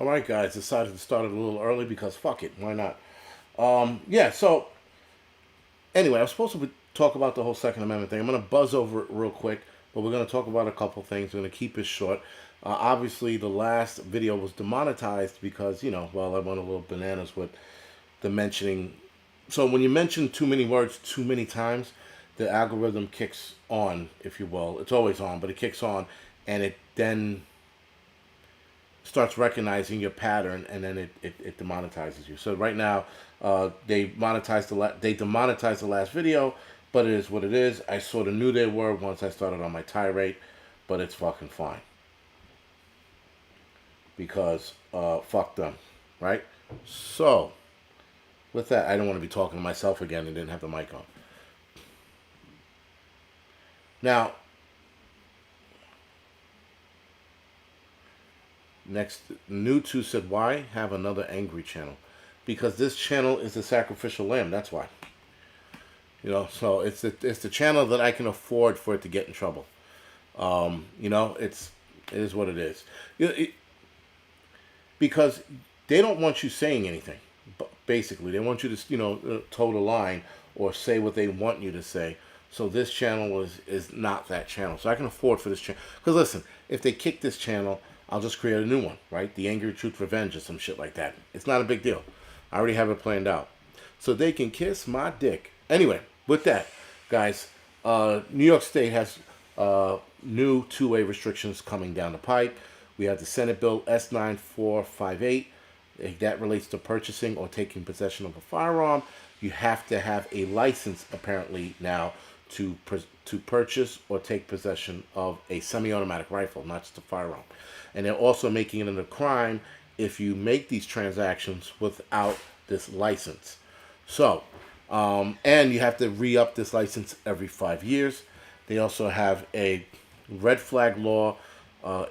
All right, guys, decided to start it a little early because fuck it, why not? Yeah. So anyway, I was supposed to talk about the whole Second Amendment thing. I'm gonna buzz over it real quick, but we're gonna talk about a couple things. We're gonna keep it short. Obviously, the last video was demonetized because well, I went a little bananas with the mentioning. So when you mention too many words too many times, the algorithm kicks on, if you will. It's always on, but it kicks on, and it then starts recognizing your pattern, and then it demonetizes you. So right now, they demonetized the last video, but it is what it is. I sort of knew they were once I started on my tirade, but it's fucking fine because fuck them, right? So with that, I don't want to be talking to myself again and didn't have the mic on. Now, next, New2 said, why have another angry channel? Because this channel is the sacrificial lamb. That's why. So it's the channel that I can afford for it to get in trouble. It is what it is. Because they don't want you saying anything. Basically, they want you to toe the line or say what they want you to say. So this channel is not that channel. So I can afford for this channel. Because listen, if they kick this channel, I'll just create a new one, right? The Angry Truth Revenge or some shit like that. It's not a big deal. I already have it planned out. So they can kiss my dick. Anyway, with that, guys, New York State has new two-way restrictions coming down the pipe. We have the Senate Bill S9458. That relates to purchasing or taking possession of a firearm. You have to have a license, apparently, now to purchase or take possession of a semi-automatic rifle, not just a firearm. And they're also making it a crime if you make these transactions without this license. So, and you have to re-up this license every 5 years. They also have a red flag law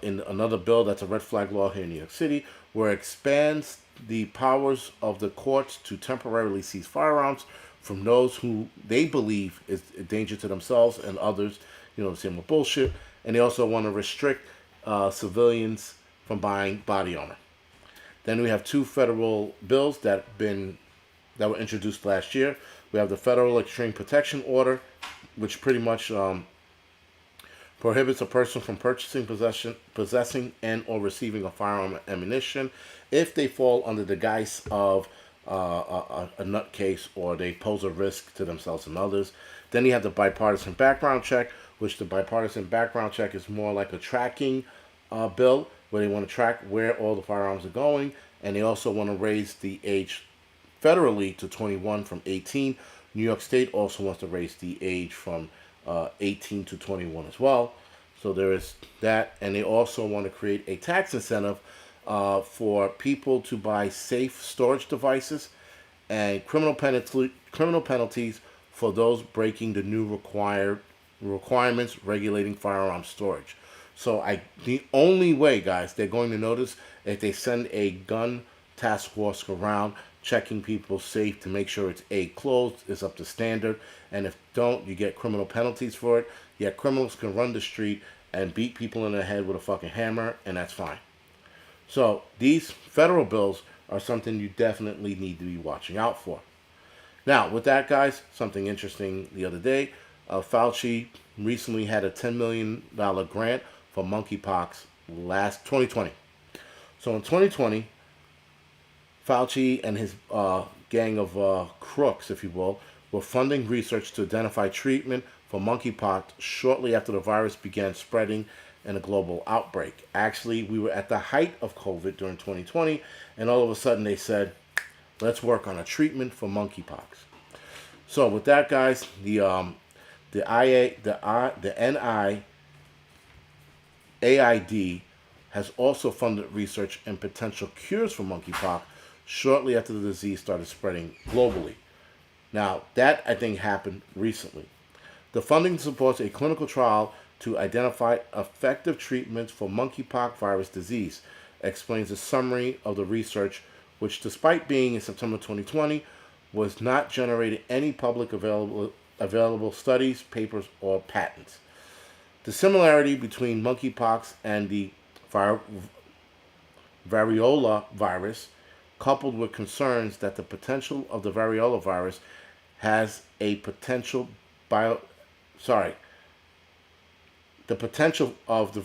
in another bill that's a red flag law here in New York City, where it expands the powers of the courts to temporarily seize firearms from those who they believe is a danger to themselves and others, same with bullshit. And they also want to restrict civilians from buying body armor. Then we have two federal bills that were introduced last year. We have the Federal Extreme Protection Order, which pretty much prohibits a person from possessing, and or receiving a firearm or ammunition if they fall under the guise of a nutcase or they pose a risk to themselves and others. Then you have the bipartisan background check, which the bipartisan background check is more like a tracking bill where they want to track where all the firearms are going, and they also want to raise the age federally to 21 from 18. New York State also wants to raise the age from 18 to 21 as well. So there is that, and they also want to create a tax incentive for people to buy safe storage devices and criminal penalties for those breaking the new requirements regulating firearm storage. So the only way, guys, they're going to notice if they send a gun task force around checking people's safe to make sure it's closed, is up to standard, and if don't, you get criminal penalties for it. Yeah, criminals can run the street and beat people in the head with a fucking hammer, and that's fine. So these federal bills are something you definitely need to be watching out for. Now, with that, guys, something interesting the other day, Fauci recently had a $10 million grant for monkeypox last 2020. So in 2020, Fauci and his gang of crooks, if you will, were funding research to identify treatment for monkeypox shortly after the virus began spreading in a global outbreak. Actually, we were at the height of COVID during 2020, and all of a sudden they said, let's work on a treatment for monkeypox. So with that, guys, the NIAID has also funded research and potential cures for monkeypox shortly after the disease started spreading globally. Now, that I think happened recently. The funding supports a clinical trial to identify effective treatments for monkeypox virus disease, explains a summary of the research, which, despite being in September 2020, was not generating any public available studies, papers, or patents. The similarity between monkeypox and the variola virus, coupled with concerns that the potential of the variola virus has a potential bio sorry the potential of the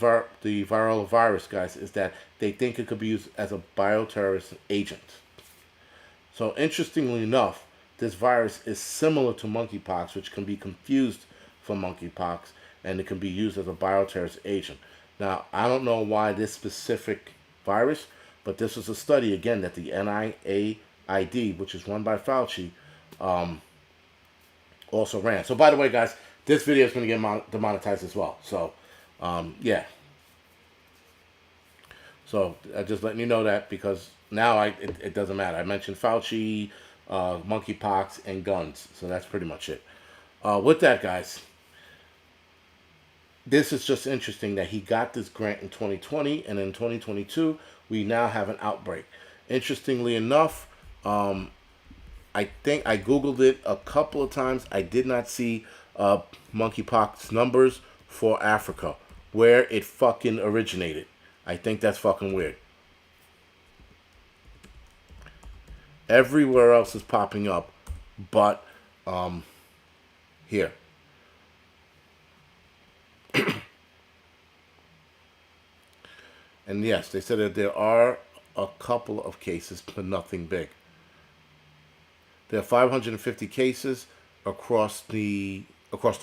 viral virus, guys, is that they think it could be used as a bioterrorist agent. So interestingly enough, this virus is similar to monkeypox, which can be confused for monkeypox, and it can be used as a bioterrorist agent. Now, I don't know why this specific virus, but this was a study, again, that the NIAID, which is run by Fauci, also ran. So, by the way, guys, this video is going to get demonetized as well. So, yeah. So, just letting you know that, because now it doesn't matter. I mentioned Fauci, monkeypox, and guns. So, that's pretty much it. With that, guys, this is just interesting that he got this grant in 2020, and in 2022, we now have an outbreak. Interestingly enough, I think I Googled it a couple of times. I did not see monkeypox numbers for Africa, where it fucking originated. I think that's fucking weird. Everywhere else is popping up, but here. And yes, they said that there are a couple of cases, but nothing big. There are 550 cases across the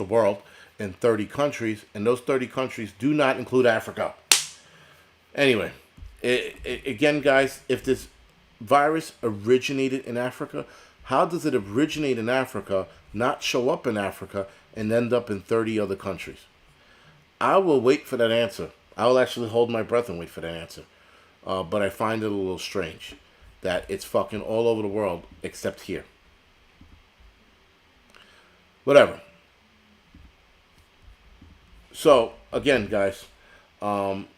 world in 30 countries, and those 30 countries do not include Africa. Anyway, again, guys, if this virus originated in Africa, how does it originate in Africa, not show up in Africa, and end up in 30 other countries? I will wait for that answer. I will actually hold my breath and wait for that answer. But I find it a little strange that it's fucking all over the world except here. Whatever. So, again, guys, fancy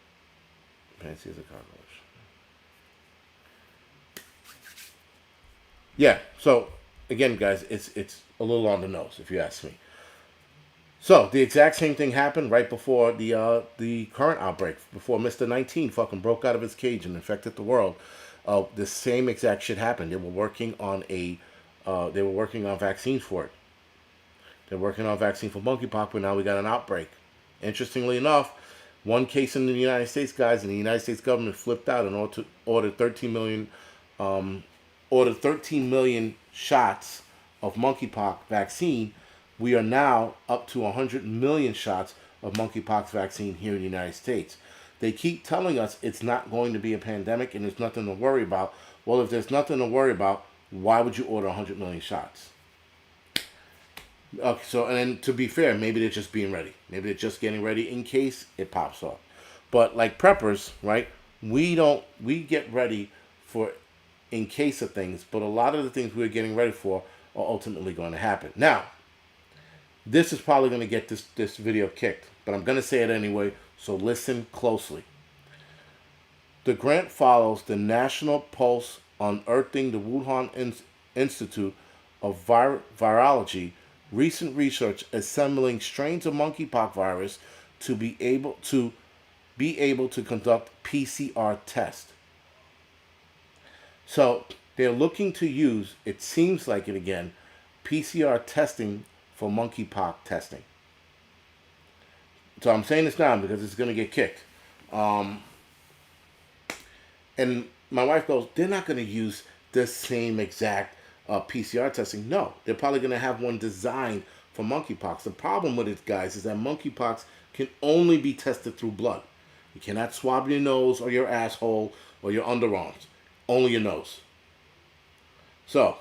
as a cockroach. Yeah, so, again, guys, it's a little on the nose, if you ask me. So, the exact same thing happened right before the current outbreak, before Mr. 19 fucking broke out of his cage and infected the world. The same exact shit happened. They were working on vaccines for it. They're working on a vaccine for monkeypox, but now we got an outbreak. Interestingly enough, one case in the United States, guys, and the United States government flipped out and ordered 13 million shots of monkeypox vaccine. We are now up to 100 million shots of monkeypox vaccine here in the United States. They keep telling us it's not going to be a pandemic and there's nothing to worry about. Well, if there's nothing to worry about, why would you order 100 million shots? Okay, so, and then to be fair, maybe they're just being ready. Maybe they're just getting ready in case it pops off. But like preppers, right, we get ready for in case of things, but a lot of the things we're getting ready for are ultimately going to happen. Now, this is probably going to get this video kicked, but I'm going to say it anyway, so listen closely. The grant follows the National Pulse Unearthing the Wuhan Institute of Virology recent research assembling strains of monkeypox virus to be able to conduct PCR tests. So they're looking to use, it seems like it again, PCR testing for monkeypox testing. So I'm saying this now because it's going to get kicked. And my wife goes, they're not going to use the same exact PCR testing. No, they're probably going to have one designed for monkeypox. The problem with it, guys, is that monkeypox can only be tested through blood. You cannot swab your nose or your asshole or your underarms. Only your nose. So,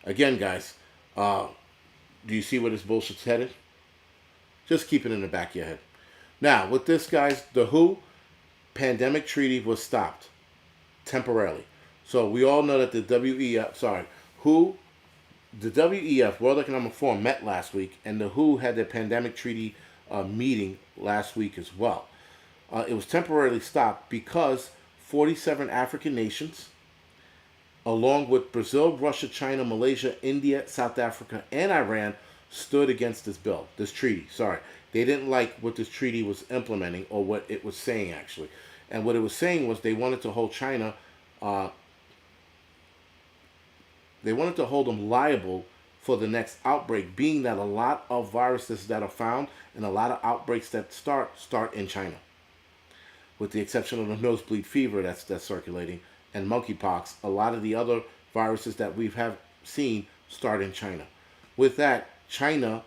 again, guys, do you see where this bullshit's headed? Just keep it in the back of your head. Now, with this, guys, the WHO pandemic treaty was stopped temporarily. So we all know that the WEF, World Economic Forum, met last week, and the WHO had their pandemic treaty meeting last week as well. It was temporarily stopped because 47 African nations, along with Brazil, Russia, China, Malaysia, India, South Africa, and Iran, stood against this treaty. They didn't like what this treaty was implementing or what it was saying, actually. And what it was saying was they wanted to hold China Uh, they wanted to hold them liable for the next outbreak, being that a lot of viruses that are found and a lot of outbreaks that start in China, with the exception of the nosebleed fever that's circulating and monkeypox. A lot of the other viruses that we have seen start in China. With that, China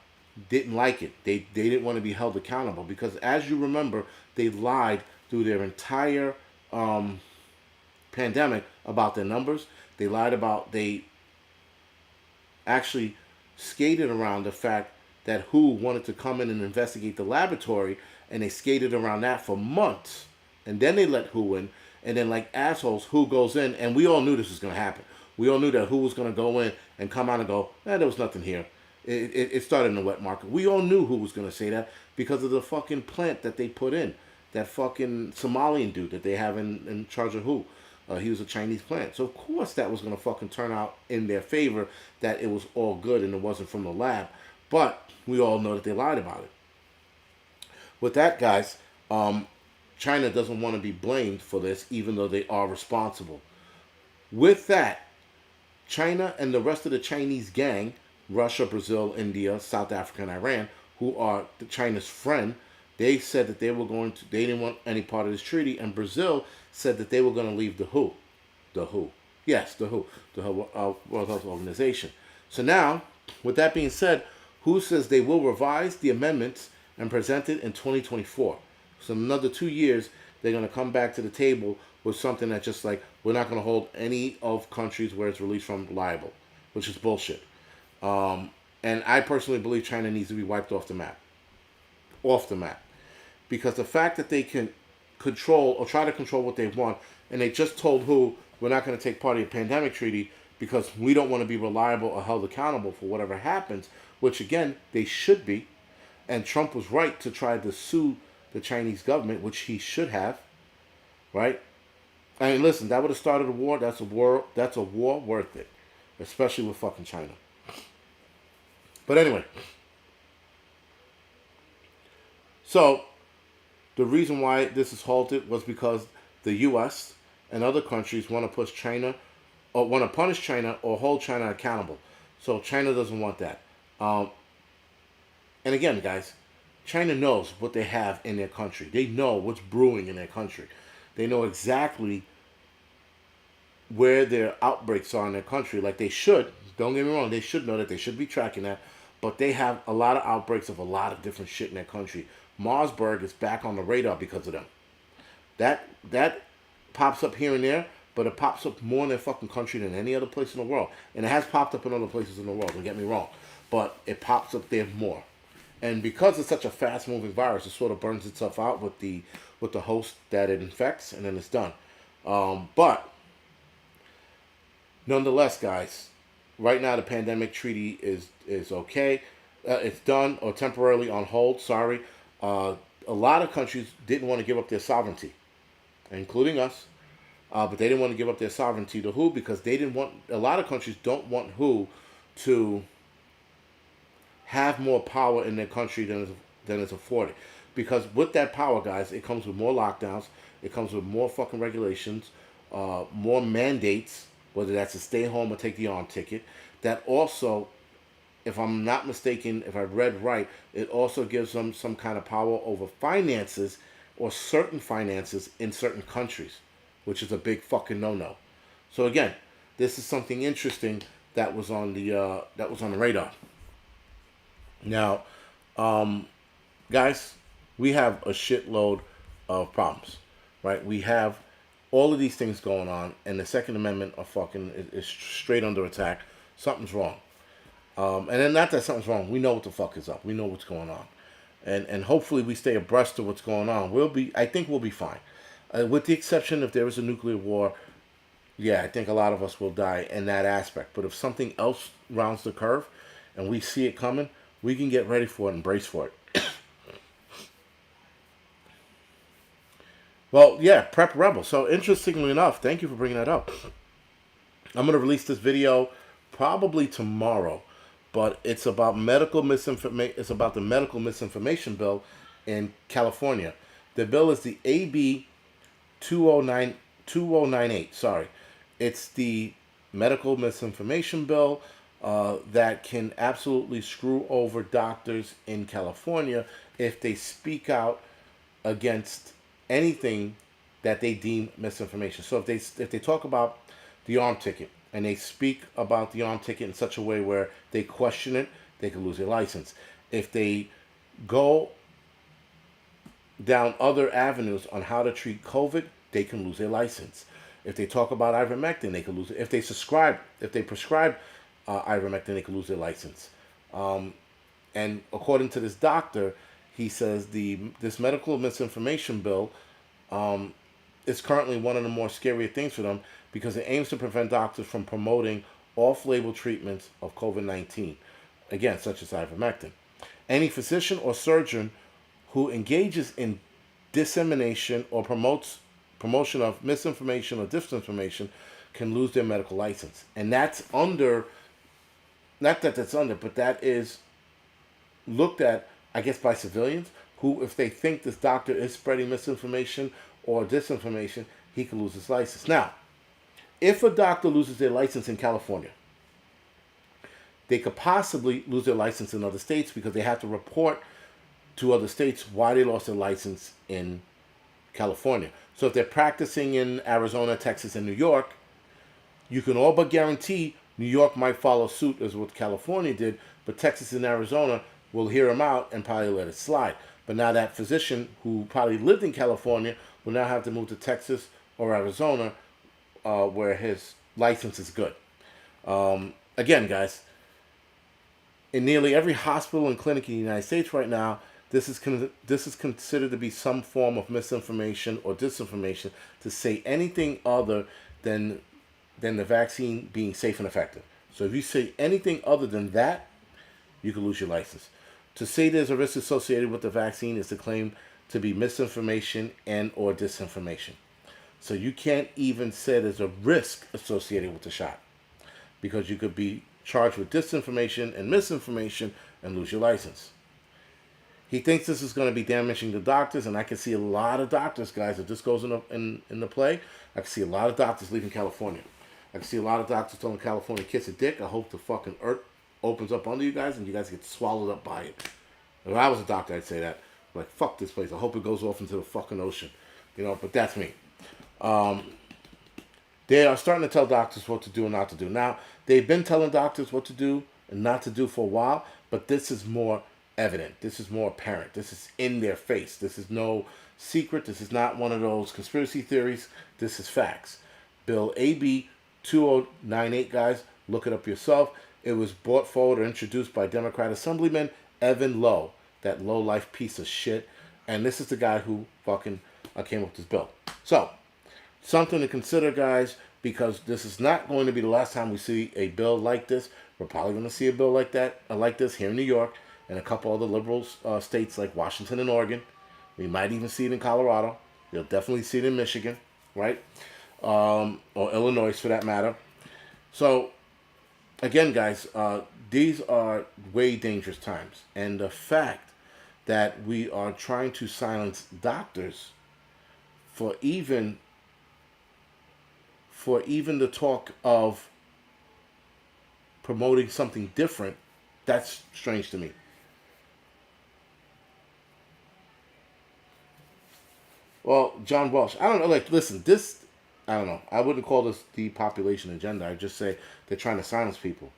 didn't like it. They didn't want to be held accountable because, as you remember, they lied through their entire pandemic about their numbers. They lied about, they actually skated around the fact that WHO wanted to come in and investigate the laboratory, and they skated around that for months. And then they let WHO in, and then like assholes, WHO goes in, and we all knew this was going to happen. We all knew that WHO was going to go in and come out and go, there was nothing here. It started in the wet market. We all knew WHO was going to say that because of the fucking plant that they put in. That fucking Somalian dude that they have in charge of WHO. He was a Chinese plant. So, of course, that was going to fucking turn out in their favor, that it was all good and it wasn't from the lab. But we all know that they lied about it. With that, guys, China doesn't want to be blamed for this, even though they are responsible. With that, China and the rest of the Chinese gang, Russia, Brazil, India, South Africa, and Iran, who are China's friend, they said that they didn't want any part of this treaty, and Brazil said that they were going to leave the WHO. The WHO. Yes, the WHO. The World Health Organization. So now, with that being said, WHO says they will revise the amendments and present it in 2024. So in another 2 years, they're going to come back to the table with something that's just like, we're not going to hold any of countries where it's released from liable, which is bullshit. And I personally believe China needs to be wiped off the map. Off the map. Because the fact that they can control or try to control what they want, and they just told WHO, we're not going to take part of the pandemic treaty because we don't want to be reliable or held accountable for whatever happens, which again, they should be. And Trump was right to try to sue the Chinese government, which he should have, right? I mean, listen, that would have started a war. That's a war worth it, especially with fucking China. But anyway, so the reason why this is halted was because the U.S. and other countries want to push China, or want to punish China or hold China accountable. So China doesn't want that. And again, guys, China knows what they have in their country. They know what's brewing in their country. They know exactly where their outbreaks are in their country. Like they should. Don't get me wrong. They should know that. They should be tracking that. But they have a lot of outbreaks of a lot of different shit in their country. Marsburg is back on the radar because of them. That pops up here and there, but it pops up more in their fucking country than any other place in the world. And it has popped up in other places in the world, don't get me wrong. But it pops up there more. And because it's such a fast-moving virus, it sort of burns itself out with the host that it infects, and then it's done. But nonetheless, guys, right now the pandemic treaty is okay. It's done or temporarily on hold. Sorry. A lot of countries didn't want to give up their sovereignty, including us. But they didn't want to give up their sovereignty to WHO because they didn't want. A lot of countries don't want WHO to have more power in their country than is afforded. Because with that power, guys, it comes with more lockdowns. It comes with more fucking regulations, more mandates, whether that's to stay home or take the arm ticket. That also, if I'm not mistaken, if I read right, it also gives them some kind of power over finances or certain finances in certain countries, which is a big fucking no-no. So again, this is something interesting that was on the radar. Now, guys, we have a shitload of problems, right? We have all of these things going on, and the Second Amendment is straight under attack. Something's wrong. And then not that something's wrong. We know what the fuck is up. We know what's going on. And hopefully we stay abreast of what's going on. I think we'll be fine. With the exception if there is a nuclear war, yeah, I think a lot of us will die in that aspect. But if something else rounds the curve and we see it coming, we can get ready for it and brace for it. Well, yeah, Prep Rebel. So interestingly enough, thank you for bringing that up. I'm going to release this video probably tomorrow, but it's about medical misinformation. It's about the medical misinformation bill in California. The bill is the AB 2098. Sorry, It's the medical misinformation bill that can absolutely screw over doctors in California if they speak out against anything that they deem misinformation. So if they talk about the arm ticket and they speak about the arm ticket in such a way where they question it, they could lose their license. If they go down other avenues on how to treat COVID, they can lose their license. If they talk about ivermectin, they can lose it. If they prescribe ivermectin, they can lose their license. And according to this doctor, he says this medical misinformation bill is currently one of the more scarier things for them because it aims to prevent doctors from promoting off-label treatments of COVID-19, again, such as ivermectin. Any physician or surgeon who engages in dissemination or promotion of misinformation or disinformation can lose their medical license. And that's under, not that that's under, but that is looked at, I guess, by civilians who, if they think this doctor is spreading misinformation or disinformation, he can lose his license. Now, if a doctor loses their license in California, they could possibly lose their license in other states because they have to report to other states why they lost their license in California. So if they're practicing in Arizona, Texas, and New York, you can all but guarantee New York might follow suit as what California did, but Texas and Arizona will hear them out and probably let it slide. But now that physician who probably lived in California will now have to move to Texas or Arizona where his license is good. Again, guys, in nearly every hospital and clinic in the United States right now, this is considered to be some form of misinformation or disinformation to say anything other than the vaccine being safe and effective. So if you say anything other than that, you can lose your license. To say there's a risk associated with the vaccine is to claim to be misinformation and or disinformation. So you can't even say there's a risk associated with the shot because you could be charged with disinformation and misinformation and lose your license. He thinks this is going to be damaging to doctors, and I can see a lot of doctors, guys, if this goes in the play, I can see a lot of doctors leaving California. I can see a lot of doctors telling California, kiss a dick. I hope the fucking earth opens up under you guys and you guys get swallowed up by it. If I was a doctor, I'd say that. Like, fuck this place. I hope it goes off into the fucking ocean. You know, but that's me. They are starting to tell doctors what to do and not to do. Now, they've been telling doctors what to do and not to do for a while, but this is more evident. This is more apparent. This is in their face. This is no secret. This is not one of those conspiracy theories. This is facts. Bill AB 2098, guys, look it up yourself. It was brought forward or introduced by Democrat Assemblyman Evan Lowe, that low-life piece of shit. And this is the guy who fucking came up with this bill. So, something to consider, guys, because this is not going to be the last time we see a bill like this. We're probably going to see a bill like this here in New York and a couple other liberal states like Washington and Oregon. We might even see it in Colorado. You'll definitely see it in Michigan, right? Or Illinois, for that matter. So, again, guys, these are way dangerous times. And the fact that we are trying to silence doctors for even the talk of promoting something different, that's strange to me. Well, John Walsh, I don't know, like, listen, this, I don't know, I wouldn't call this the population agenda. I'd just say they're trying to silence people.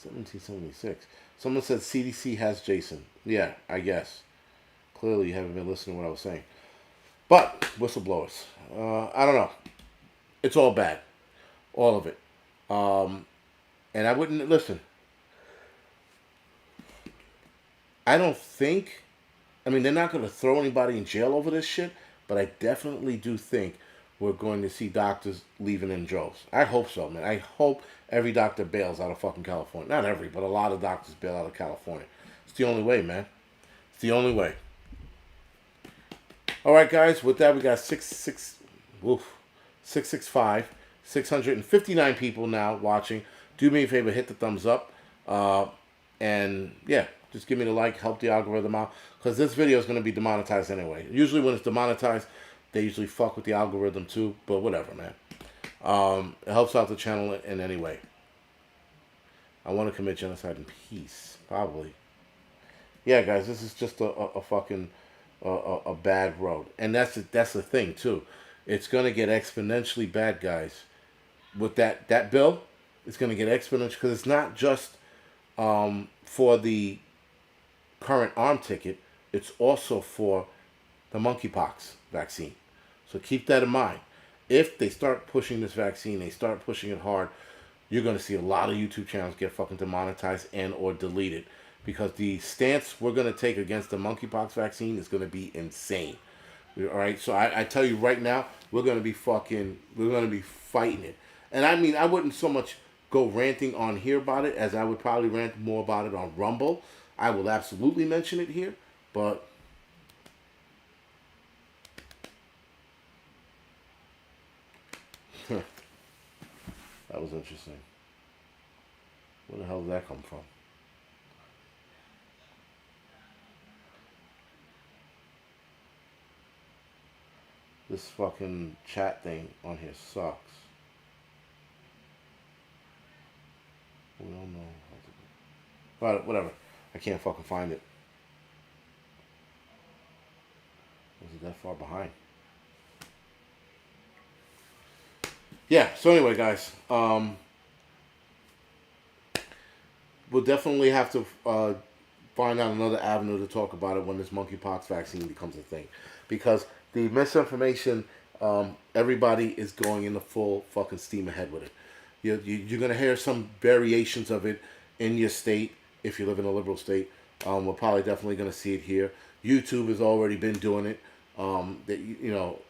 1776. Someone said CDC has Jason. Yeah, I guess. Clearly you haven't been listening to what I was saying. But, whistleblowers. I don't know. It's all bad. All of it. And I wouldn't, listen. I don't think, I mean, they're not going to throw anybody in jail over this shit, but I definitely do think we're going to see doctors leaving in droves. I hope so, man. I hope every doctor bails out of fucking California. Not every, but a lot of doctors bail out of California. It's the only way, man. It's the only way. All right, guys. With that, we got 665, 659 people now watching. Do me a favor, hit the thumbs up. And, yeah, just give me the like, help the algorithm out. Because this video is going to be demonetized anyway. Usually when it's demonetized, They usually fuck with the algorithm too, but whatever, man. It helps out the channel in any way. I want to commit genocide in peace, probably. Yeah, guys, this is just a fucking a bad road, and that's the thing too. It's gonna get exponentially bad, guys. With that bill, it's gonna get exponential because it's not just for the current arm ticket. It's also for the monkeypox vaccine. So keep that in mind. If they start pushing this vaccine, they start pushing it hard, you're going to see a lot of YouTube channels get fucking demonetized and or deleted because the stance we're going to take against the monkeypox vaccine is going to be insane. All right, so I tell you right now, we're going to be fighting it. And I mean, I wouldn't so much go ranting on here about it as I would probably rant more about it on Rumble. I will absolutely mention it here, but that was interesting. Where the hell did that come from? This fucking chat thing on here sucks. We don't know how to do. But whatever. I can't fucking find it. Was it that far behind? Yeah, so anyway, guys, we'll definitely have to find out another avenue to talk about it when this monkeypox vaccine becomes a thing. Because the misinformation, everybody is going in the full fucking steam ahead with it. You're going to hear some variations of it in your state, if you live in a liberal state. We're probably definitely going to see it here. YouTube has already been doing it.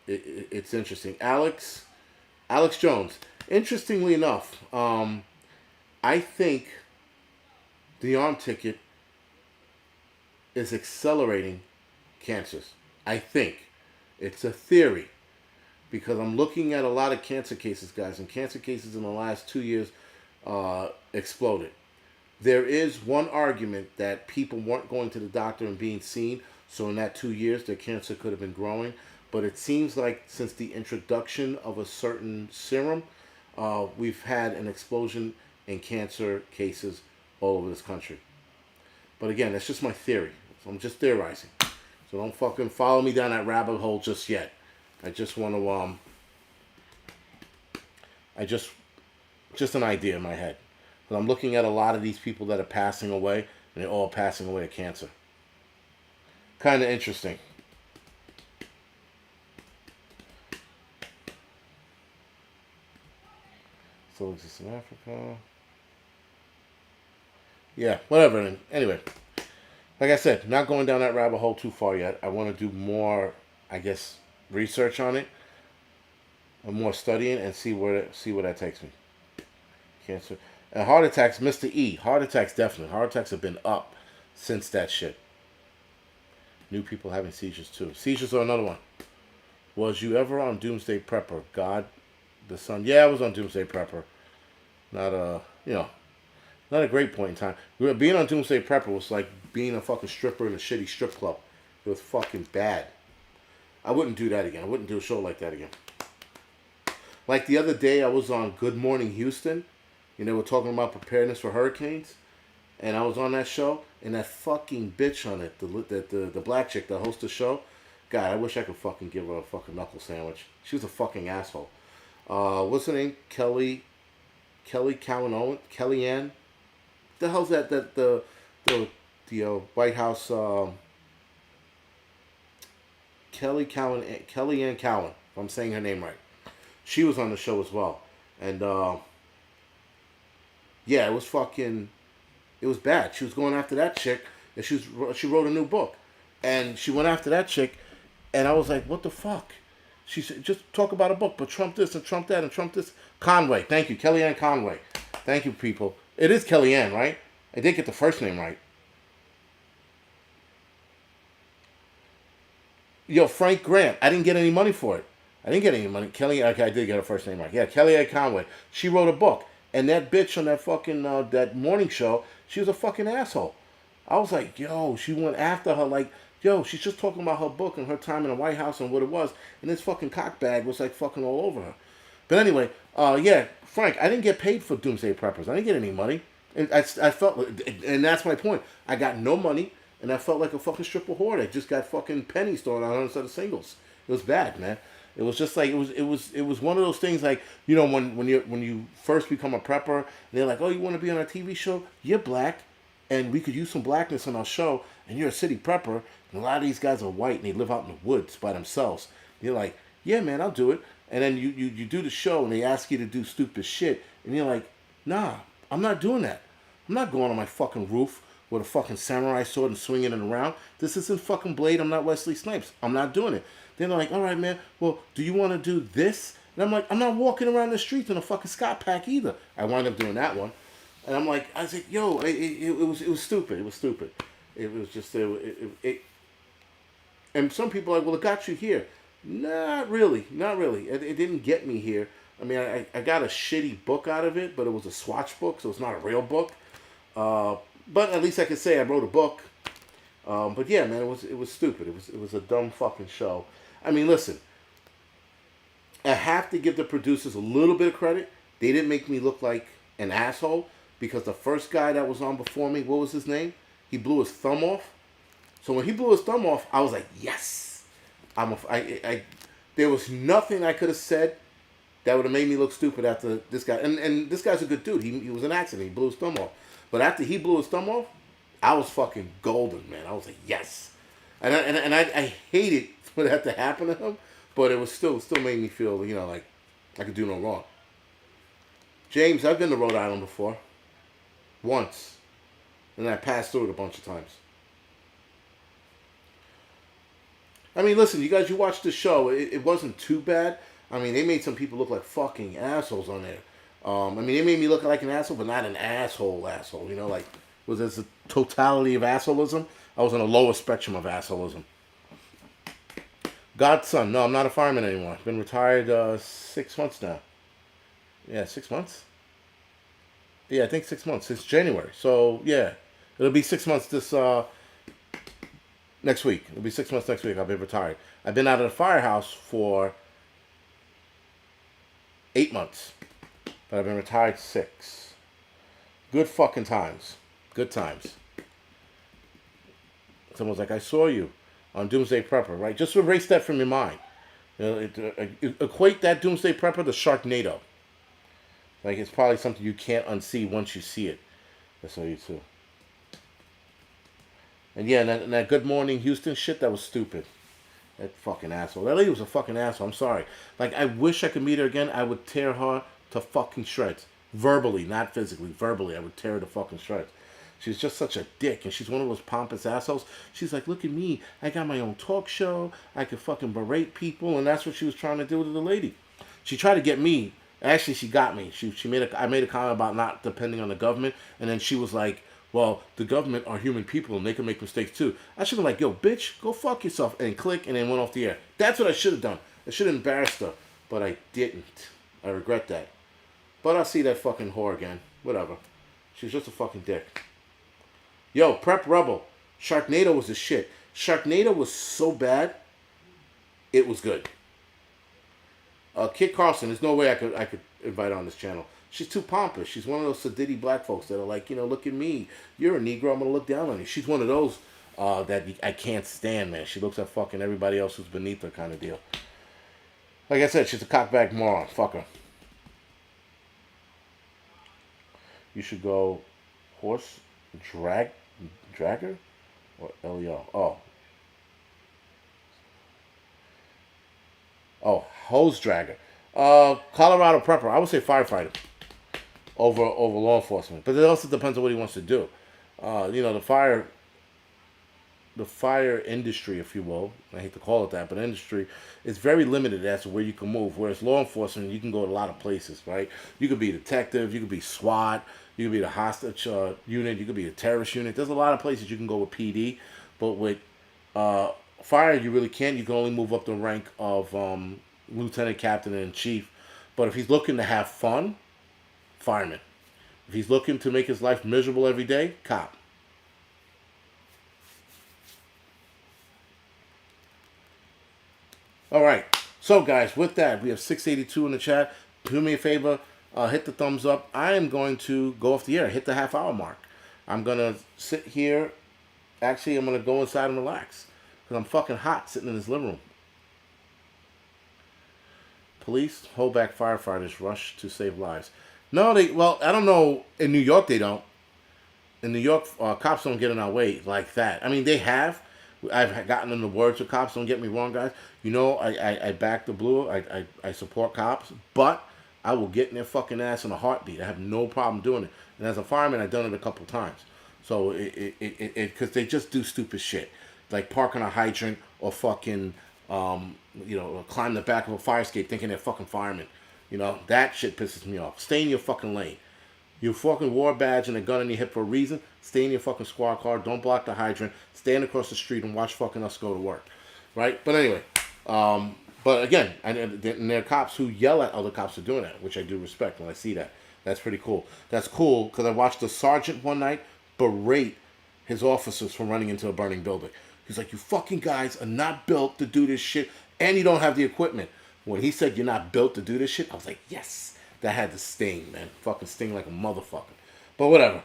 It's interesting. Alex Jones. Interestingly enough, I think the arm ticket is accelerating cancers. I think. It's a theory. Because I'm looking at a lot of cancer cases, guys, and cancer cases in the last 2 years exploded. There is one argument that people weren't going to the doctor and being seen, so in that 2 years, their cancer could have been growing. But it seems like since the introduction of a certain serum, we've had an explosion in cancer cases all over this country. But again, that's just my theory. So I'm just theorizing. So don't fucking follow me down that rabbit hole just yet. I just want to, just an idea in my head. But I'm looking at a lot of these people that are passing away, and they're all passing away of cancer. Kind of interesting. So exists in Africa. Yeah, whatever. Anyway, like I said, not going down that rabbit hole too far yet. I want to do more, I guess, research on it, and more studying, and see where that takes me. Cancer and heart attacks, Mr. E. Heart attacks definitely. Heart attacks have been up since that shit. New people having seizures too. Seizures are another one. Was you ever on Doomsday Prepper? God, the Son. Yeah, I was on Doomsday Prepper. Not a great point in time. Being on Doomsday Prepper was like being a fucking stripper in a shitty strip club. It was fucking bad. I wouldn't do that again. I wouldn't do a show like that again. Like the other day, I was on Good Morning Houston. They were talking about preparedness for hurricanes. And I was on that show, and that fucking bitch on it, the black chick that hosts the show, God, I wish I could fucking give her a fucking knuckle sandwich. She was a fucking asshole. What's her name? Kellyanne? The hell's that? The White House. Kellyanne Cowan. If I'm saying her name right. She was on the show as well, and yeah, it was fucking. It was bad. She was going after that chick, and she wrote a new book, and she went after that chick, and I was like, what the fuck? She said, just talk about a book, but Trump this and Trump that and Trump this. Conway, thank you, Kellyanne Conway. Thank you, people. It is Kellyanne, right? I did get the first name right. Yo, Frank Grant. I didn't get any money for it. I didn't get any money. Okay, I did get her first name right. Yeah, Kellyanne Conway. She wrote a book. And that bitch on that fucking, that morning show, she was a fucking asshole. I was like, yo, she went after her like Yo, she's just talking about her book and her time in the White House and what it was, and this fucking cockbag was like fucking all over her. But anyway, yeah, Frank, I didn't get paid for Doomsday Preppers. I didn't get any money. And I felt, and that's my point. I got no money, and I felt like a fucking stripper whore that just got fucking pennies thrown on instead of singles. It was bad, man. It was just like it was one of those things like, you know, when you first become a prepper, and they're like, oh, you want to be on a TV show? You're black, and we could use some blackness on our show, and you're a city prepper, and a lot of these guys are white and they live out in the woods by themselves. You're like, yeah, man, I'll do it. And then you do the show and they ask you to do stupid shit, and you're like, nah, I'm not doing that. I'm not going on my fucking roof with a fucking samurai sword and swinging it around. This isn't fucking Blade. I'm not Wesley Snipes. I'm not doing it. Then they're like, all right, man, well, do you want to do this? And I'm like, I'm not walking around the streets in a fucking Scott pack either. I wound up doing that one. And I was like, yo, it was stupid. It was stupid. It was just, and some people are like, well, it got you here. Not really. Not really. It didn't get me here. I mean, I got a shitty book out of it, but it was a Swatch book, so it's not a real book. But at least I could say I wrote a book. But yeah, man, it was stupid. It was a dumb fucking show. I mean, listen, I have to give the producers a little bit of credit. They didn't make me look like an asshole because the first guy that was on before me, what was his name? He blew his thumb off. So when he blew his thumb off, I was like, yes. There was nothing I could have said that would have made me look stupid after this guy. And this guy's a good dude. He was an accident. He blew his thumb off. But after he blew his thumb off, I was fucking golden, man. I was like, yes. And I hated for that to happen to him, but it was still made me feel, you know, like I could do no wrong. James, I've been to Rhode Island before. Once. And I passed through it a bunch of times. I mean, listen, you guys, you watched the show. It wasn't too bad. I mean, they made some people look like fucking assholes on there. I mean, they made me look like an asshole, but not an asshole. You know, like, was this a totality of assholism? I was on a lower spectrum of assholism. Godson, no, I'm not a fireman anymore. I've been retired 6 months now. Yeah, 6 months? Yeah, I think 6 months. Since January. So, yeah. It'll be 6 months this next week. It'll be 6 months next week. I'll be retired. I've been out of the firehouse for 8 months. But I've been retired 6. Good fucking times. Good times. Someone's like, I saw you on Doomsday Prepper, right? Just erase that from your mind. You know, equate that Doomsday Prepper to Sharknado. Like, it's probably something you can't unsee once you see it. That's all you too. And yeah, and that Good Morning Houston shit, that was stupid. That fucking asshole. That lady was a fucking asshole. I'm sorry. Like, I wish I could meet her again. I would tear her to fucking shreds. Verbally, not physically. Verbally, I would tear her to fucking shreds. She's just such a dick, and she's one of those pompous assholes. She's like, look at me. I got my own talk show. I could fucking berate people, and that's what she was trying to do to the lady. She tried to get me. Actually, she got me. I made a comment about not depending on the government, and then she was like, well, the government are human people, and they can make mistakes too. I should have been like, yo, bitch, go fuck yourself, and click, and then went off the air. That's what I should have done. I should have embarrassed her, but I didn't. I regret that. But I'll see that fucking whore again. Whatever. She's just a fucking dick. Yo, Prep Rebel. Sharknado was the shit. Sharknado was so bad, it was good. Kit Carson, there's no way I could invite her on this channel. She's too pompous. She's one of those sedity black folks that are like, you know, look at me. You're a Negro. I'm going to look down on you. She's one of those that I can't stand, man. She looks at fucking everybody else who's beneath her kind of deal. Like I said, she's a cockback moron. Fuck her. You should go horse dragger or LEO. Hose dragger. Colorado prepper. I would say firefighter over law enforcement, but it also depends on what he wants to do. You know, the fire industry, if you will, I hate to call it that, but industry is very limited as to where you can move. Whereas law enforcement, you can go to a lot of places, right? You could be a detective, you could be SWAT, you could be the hostage unit, you could be a terrorist unit. There's a lot of places you can go with PD, but with fire, you really can't. You can only move up the rank of lieutenant, captain, and chief. But if he's looking to have fun, fireman. If he's looking to make his life miserable every day, cop. All right. So, guys, with that, we have 682 in the chat. Do me a favor, hit the thumbs up. I am going to go off the air, hit the half-hour mark. I'm going to sit here. Actually, I'm going to go inside and relax because I'm fucking hot sitting in this living room. Police hold back firefighters rush to save lives. No, well, I don't know. In New York, they don't. In New York, cops don't get in our way like that. I mean, they have. I've gotten in the words with cops. Don't get me wrong, guys. You know, I back the blue. I support cops, but I will get in their fucking ass in a heartbeat. I have no problem doing it. And as a fireman, I've done it a couple times. So because they just do stupid shit, like park on a hydrant or fucking climb the back of a fire escape thinking they're fucking firemen. You know, that shit pisses me off. Stay in your fucking lane. You fucking wore a badge and a gun in your hip for a reason. Stay in your fucking squad car. Don't block the hydrant. Stand across the street and watch fucking us go to work. Right? But anyway, but again, and there are cops who yell at other cops for doing that, which I do respect when I see that. That's pretty cool. That's cool because I watched a sergeant one night berate his officers for running into a burning building. He's like, you fucking guys are not built to do this shit and you don't have the equipment. When he said you're not built to do this shit, I was like, yes. That had to sting, man. Fucking sting like a motherfucker. But whatever.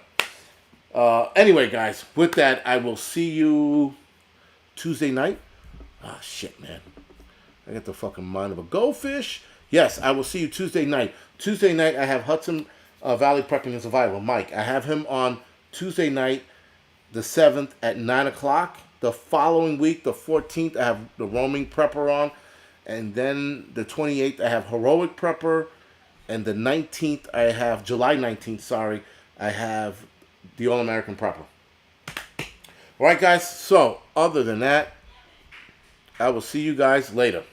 Anyway, guys, with that, I will see you Tuesday night. Ah, shit, man. I got the fucking mind of a goldfish. Yes, I will see you Tuesday night. Tuesday night, I have Hudson Valley Prepping and Survival, Mike. I have him on Tuesday night, the 7th at 9 o'clock. The following week, the 14th, I have the Roaming Prepper on. And then the 28th, I have Heroic Prepper. And the 19th, I have, July 19th, sorry, I have the All-American Prepper. All right, guys. So, other than that, I will see you guys later.